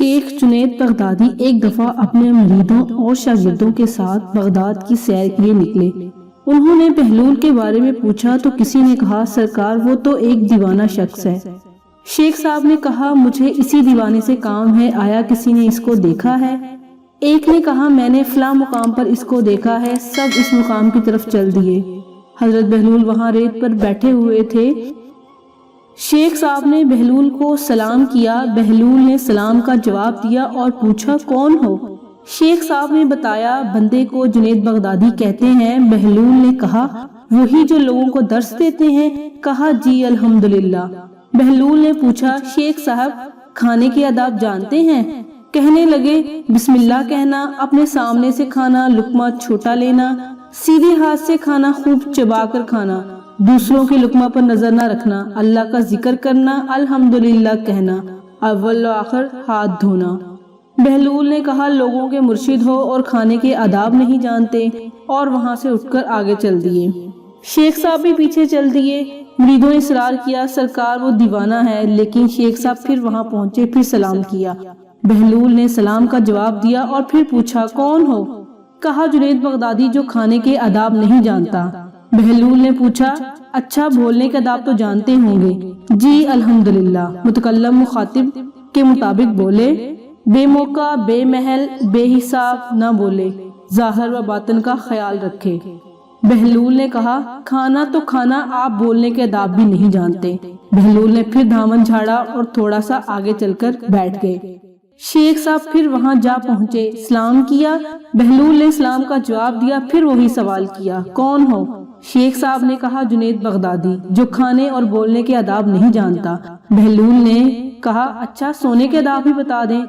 شیخ جنید بغدادی ایک دفعہ اپنے مریدوں اور شاگردوں کے ساتھ بغداد کی سیر کے لیے نکلے۔ انہوں نے بہلول کے بارے میں پوچھا تو کسی نے کہا سرکار وہ تو ایک دیوانہ شخص ہے۔ شیخ صاحب نے کہا مجھے اسی دیوانے سے کام ہے، آیا کسی نے اس کو دیکھا ہے؟ ایک نے کہا میں نے فلاں مقام پر اس کو دیکھا ہے، سب اس مقام کی طرف چل دیے۔ حضرت بہلول وہاں ریت پر بیٹھے ہوئے تھے۔ شیخ صاحب نے بہلول کو سلام کیا، بہلول نے سلام کا جواب دیا اور پوچھا کون ہو؟ شیخ صاحب نے بتایا بندے کو جنید بغدادی کہتے ہیں۔ بہلول نے کہا وہی جو لوگوں کو درس دیتے ہیں؟ کہا جی الحمدللہ۔ بہلول نے پوچھا شیخ صاحب کھانے کے آداب جانتے ہیں؟ کہنے لگے بسم اللہ کہنا، اپنے سامنے سے کھانا، لقمہ چھوٹا لینا، سیدھے ہاتھ سے کھانا، خوب چبا کر کھانا، دوسروں کے لقمہ پر نظر نہ رکھنا، اللہ کا ذکر کرنا، الحمدللہ کہنا، اول و آخر ہاتھ دھونا۔ بہلول نے کہا لوگوں کے مرشد ہو اور کھانے کے آداب نہیں جانتے، اور وہاں سے اٹھ کر آگے چل دیے۔ شیخ صاحب بھی پیچھے چل دیے۔ مریدوں نے اصرار کیا سرکار وہ دیوانہ ہے، لیکن شیخ صاحب پھر وہاں پہنچے، پھر سلام کیا۔ بہلول نے سلام کا جواب دیا اور پھر پوچھا کون ہو؟ کہا جنید بغدادی جو کھانے کے آداب نہیں جانتا۔ بہلول نے پوچھا اچھا بولنے کے آداب تو جانتے ہوں گے؟ جی الحمدللہ۔ متکلم مخاطب کے مطابق بولے، بے موقع، بے محل، بے حساب نہ بولے، ظاہر و باطن کا خیال رکھے۔ بہلول نے کہا کھانا تو کھانا، آپ بولنے کے آداب بھی نہیں جانتے۔ بہلول نے پھر دامن جھاڑا اور تھوڑا سا آگے چل کر بیٹھ گئے۔ شیخ صاحب پھر وہاں جا پہنچے، سلام کیا۔ بہلول نے سلام کا جواب دیا، پھر وہی سوال کیا کون ہو؟ شیخ صاحب نے کہا جنید بغدادی جو کھانے اور بولنے کے آداب نہیں جانتا۔ بہلول نے کہا اچھا سونے کے آداب بھی بتا دیں۔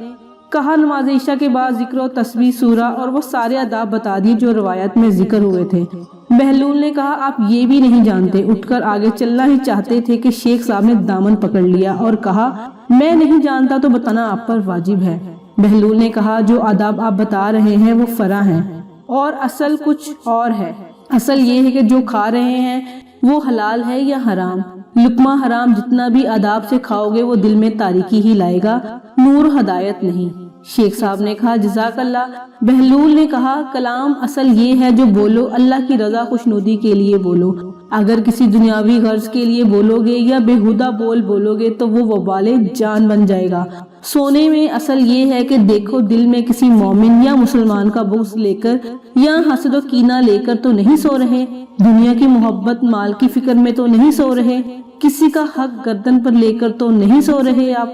کہا نماز عشاء کے بعد ذکر و تسبیح سورہ اور وہ سارے آداب بتا دیے جو روایت میں ذکر ہوئے تھے۔ بہلول نے کہا آپ یہ بھی نہیں جانتے؟ اٹھ کر آگے چلنا ہی چاہتے تھے کہ شیخ صاحب نے دامن پکڑ لیا اور کہا میں نہیں جانتا تو بتانا آپ پر واجب ہے۔ بہلول نے کہا جو آداب آپ بتا رہے ہیں وہ فرع ہیں اور اصل کچھ اور ہے۔ اصل یہ ہے کہ جو کھا رہے ہیں وہ حلال ہے یا حرام۔ لقمہ حرام جتنا بھی آداب سے کھاؤ گے وہ دل میں تاریکی ہی لائے گا، نور ہدایت نہیں۔ شیخ صاحب نے کہا جزاک اللہ۔ بہلول نے کہا کلام اصل یہ ہے جو بولو اللہ کی رضا خوشنودی کے لیے بولو، اگر کسی دنیاوی غرض کے لیے بولو گے یا بےہودہ بولو گے تو وہ وبال جان بن جائے گا۔ سونے میں اصل یہ ہے کہ دیکھو دل میں کسی مومن یا مسلمان کا بغض لے کر یا حسد و کینہ لے کر تو نہیں سو رہے، دنیا کی محبت مال کی فکر میں تو نہیں سو رہے، کسی کا حق گردن پر لے کر تو نہیں سو رہے آپ۔